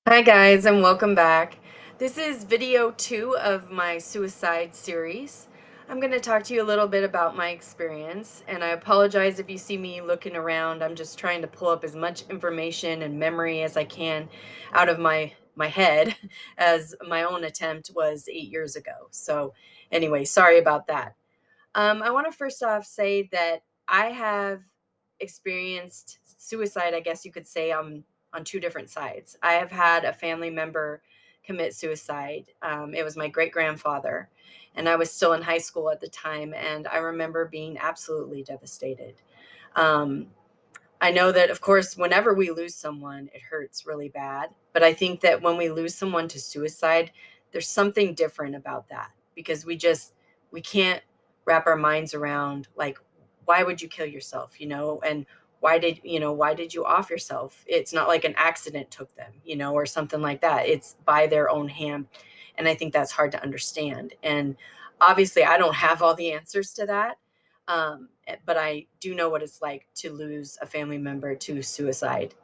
Hi, guys, and welcome back. This is video 2 of my suicide series. I'm going to talk to you a little bit about my experience, and I apologize if you see me looking around. I'm just trying to pull up as much information and memory as I can out of my head, as my own attempt was 8 years ago. So, anyway, sorry about that. I want to first off say that I have experienced suicide, I guess you could say, on two different sides. I have had a family member commit suicide. It was my great grandfather, and I was still in high school at the time, and I remember being absolutely devastated. Um, I know that, of course, whenever we lose someone, it hurts really bad. But I think that when we lose someone to suicide, there's something different about that because we can't wrap our minds around, like, why would you kill yourself, and why did you off yourself? It's not like an accident took them, or something like that. It's by their own hand. And I think that's hard to understand. And obviously I don't have all the answers to that, but I do know what it's like to lose a family member to suicide.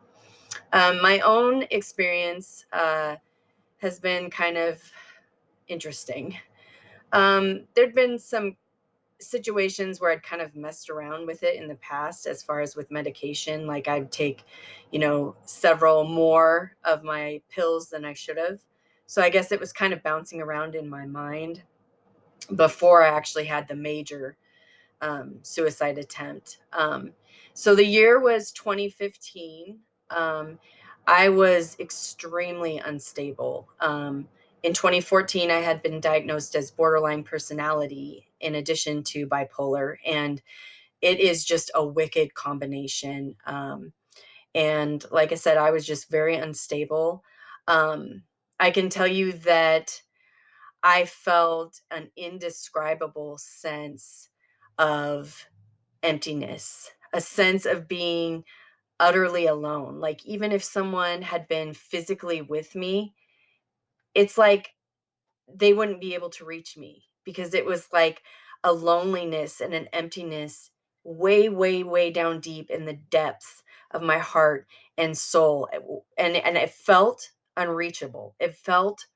My own experience has been kind of interesting. There'd been some situations where I'd kind of messed around with it in the past, as far as with medication. Like I'd take, several more of my pills than I should have. So I guess it was kind of bouncing around in my mind before I actually had the major suicide attempt. So the year was 2015. Um, I was extremely unstable. In 2014, I had been diagnosed as borderline personality in addition to bipolar, and it is just a wicked combination. And like I said, I was just very unstable. Um, I can tell you that I felt an indescribable sense of emptiness, a sense of being utterly alone. Like, even if someone had been physically with me, it's like they wouldn't be able to reach me because it was like a loneliness and an emptiness way, way, way down deep in the depths of my heart and soul. And it felt unreachable. It felt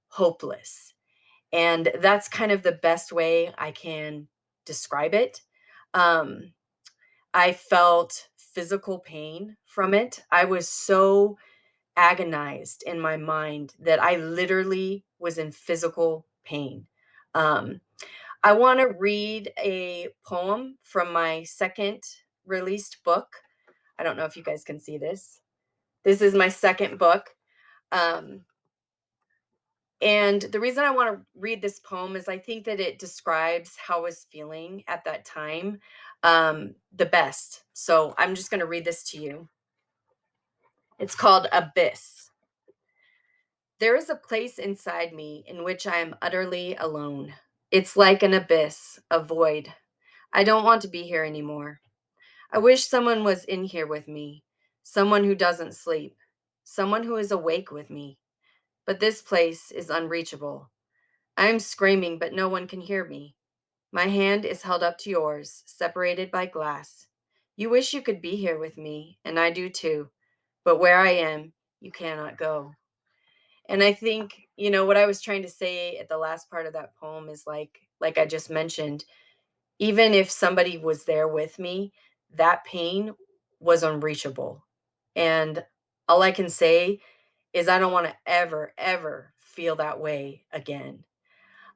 hopeless. And that's kind of the best way I can describe it. Um, I felt physical pain from it. I was so agonized in my mind that I literally was in physical pain. Um, I want to read a poem from my second released book. I don't know if you guys can see this. This is my second book. Um, and the reason I want to read this poem is I think that it describes how I was feeling at that time the best. So I'm just going to read this to you. It's called Abyss. There is a place inside me in which I am utterly alone. It's like an abyss, a void. I don't want to be here anymore. I wish someone was in here with me, someone who doesn't sleep, someone who is awake with me. But this place is unreachable. I am screaming, but no one can hear me. My hand is held up to yours, separated by glass. You wish you could be here with me, and I do too. But where I am, you cannot go. And I think, what I was trying to say at the last part of that poem is like I just mentioned, even if somebody was there with me, that pain was unreachable. And all I can say is I don't want to ever, ever feel that way again.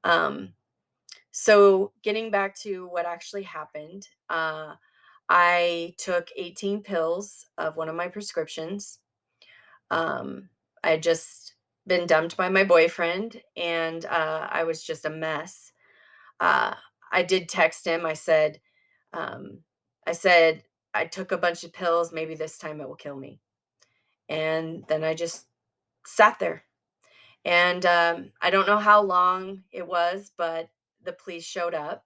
Um, so getting back to what actually happened, I took 18 pills of one of my prescriptions. I had just been dumped by my boyfriend, and I was just a mess. Uh, I did text him. Um, I said, I took a bunch of pills. Maybe this time it will kill me. And then I just sat there. And I don't know how long it was, but the police showed up.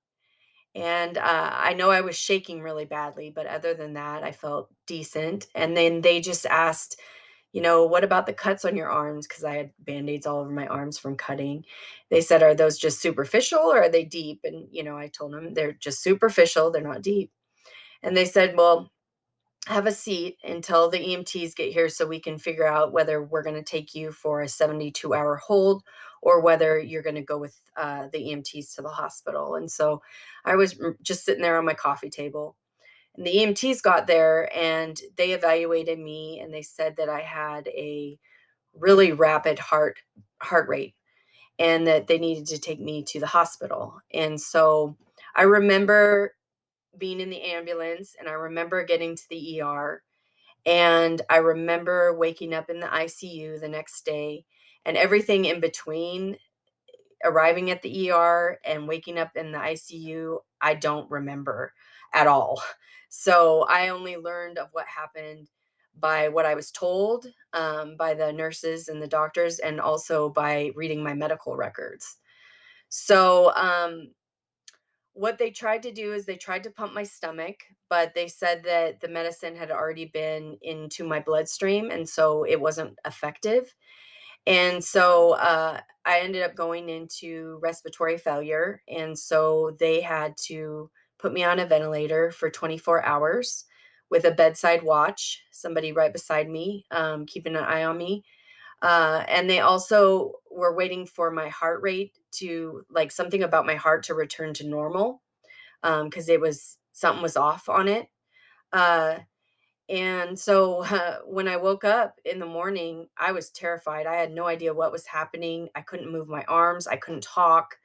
And I know I was shaking really badly, but other than that, I felt decent. And then they just asked, what about the cuts on your arms? Because I had band-aids all over my arms from cutting. They said, are those just superficial or are they deep? And, I told them they're just superficial, they're not deep. And they said, well, have a seat until the EMTs get here so we can figure out whether we're going to take you for a 72-hour hold or whether you're going to go with the EMTs to the hospital. And so I was just sitting there on my coffee table. And the EMTs got there and they evaluated me and they said that I had a really rapid heart rate and that they needed to take me to the hospital. And so I remember being in the ambulance and I remember getting to the ER and I remember waking up in the ICU the next day and everything in between arriving at the ER and waking up in the ICU, I don't remember at all. So I only learned of what happened by what I was told by the nurses and the doctors, and also by reading my medical records. So, what they tried to do is they tried to pump my stomach, but they said that the medicine had already been into my bloodstream, and so it wasn't effective. And so I ended up going into respiratory failure. And so they had to put me on a ventilator for 24 hours with a bedside watch, somebody right beside me, keeping an eye on me. And they also were waiting for my heart rate to, like, something about my heart to return to normal, because it was something was off on it. Uh, and so, when I woke up in the morning, I was terrified. I had no idea what was happening. I couldn't move my arms. I couldn't talk.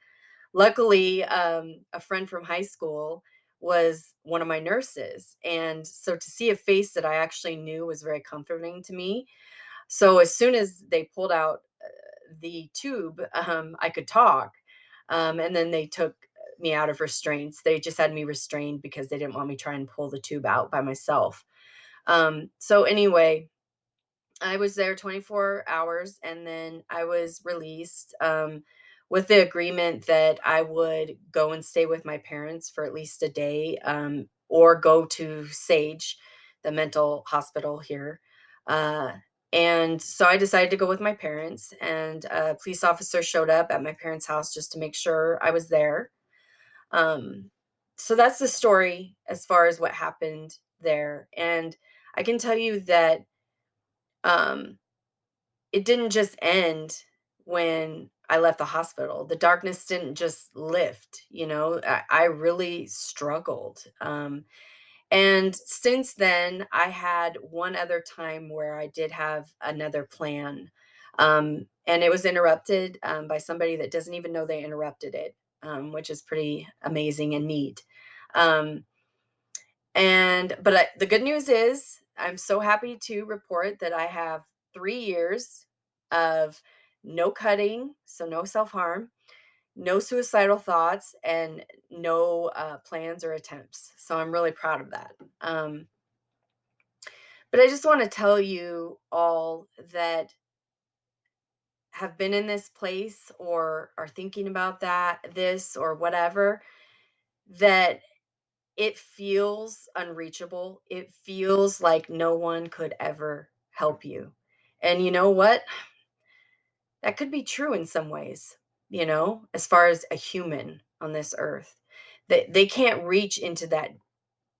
Luckily, a friend from high school was one of my nurses. And so to see a face that I actually knew was very comforting to me. So as soon as they pulled out the tube, I could talk. And then they took me out of restraints. They just had me restrained because they didn't want me trying to pull the tube out by myself. So anyway, I was there 24 hours and then I was released with the agreement that I would go and stay with my parents for at least a day, or go to Sage, the mental hospital here. Uh, and so I decided to go with my parents, and a police officer showed up at my parents' house just to make sure I was there. Um, so that's the story as far as what happened there. And I can tell you that um, it didn't just end when I left the hospital. The darkness didn't just lift, I really struggled. And since then, I had one other time where I did have another plan. And it was interrupted by somebody that doesn't even know they interrupted it, which is pretty amazing and neat. Um, the good news is I'm so happy to report that I have 3 years of no cutting, so no self-harm, no suicidal thoughts, and no, plans or attempts. So I'm really proud of that. But I just wanna tell you all that have been in this place or are thinking about this or whatever, that it feels unreachable. It feels like no one could ever help you. And you know what? That could be true in some ways, as far as a human on this earth. They can't reach into that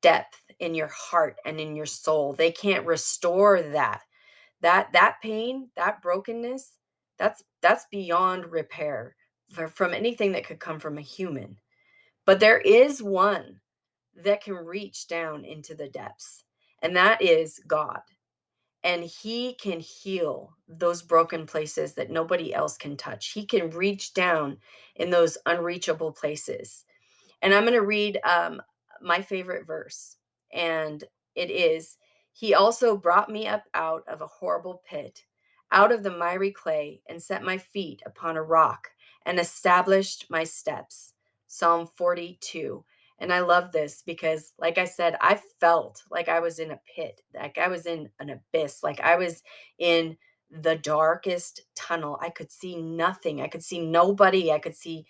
depth in your heart and in your soul. They can't restore that. That pain, that brokenness, that's beyond repair from anything that could come from a human. But there is one that can reach down into the depths, and that is God. And He can heal those broken places that nobody else can touch. He can reach down in those unreachable places. And I'm going to read my favorite verse. And it is, He also brought me up out of a horrible pit, out of the miry clay, and set my feet upon a rock and established my steps. Psalm 42. And I love this because, like I said, I felt like I was in a pit, like I was in an abyss, like I was in the darkest tunnel. I could see nothing. I could see nobody. I could see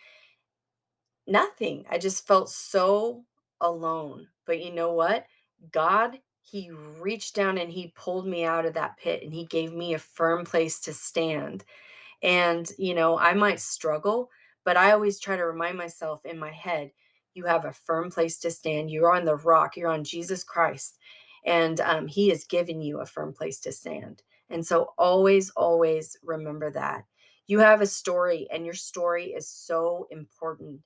nothing. I just felt so alone. But you know what? God, He reached down and He pulled me out of that pit and He gave me a firm place to stand. And, I might struggle, but I always try to remind myself in my head, you have a firm place to stand. You're on the rock, you're on Jesus Christ. And He has given you a firm place to stand. And so always, always remember that. You have a story, and your story is so important.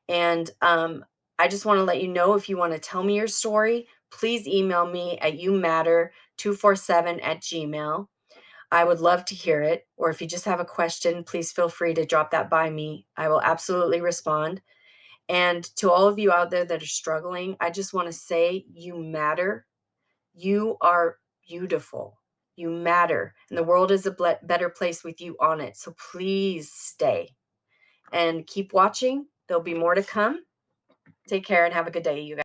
And I just want to let you know, if you want to tell me your story, please email me at youmatter247@gmail. I would love to hear it. Or if you just have a question, please feel free to drop that by me. I will absolutely respond. And to all of you out there that are struggling, I just want to say you matter. You are beautiful. You matter. And the world is a better place with you on it. So please stay and keep watching. There'll be more to come. Take care and have a good day, you guys.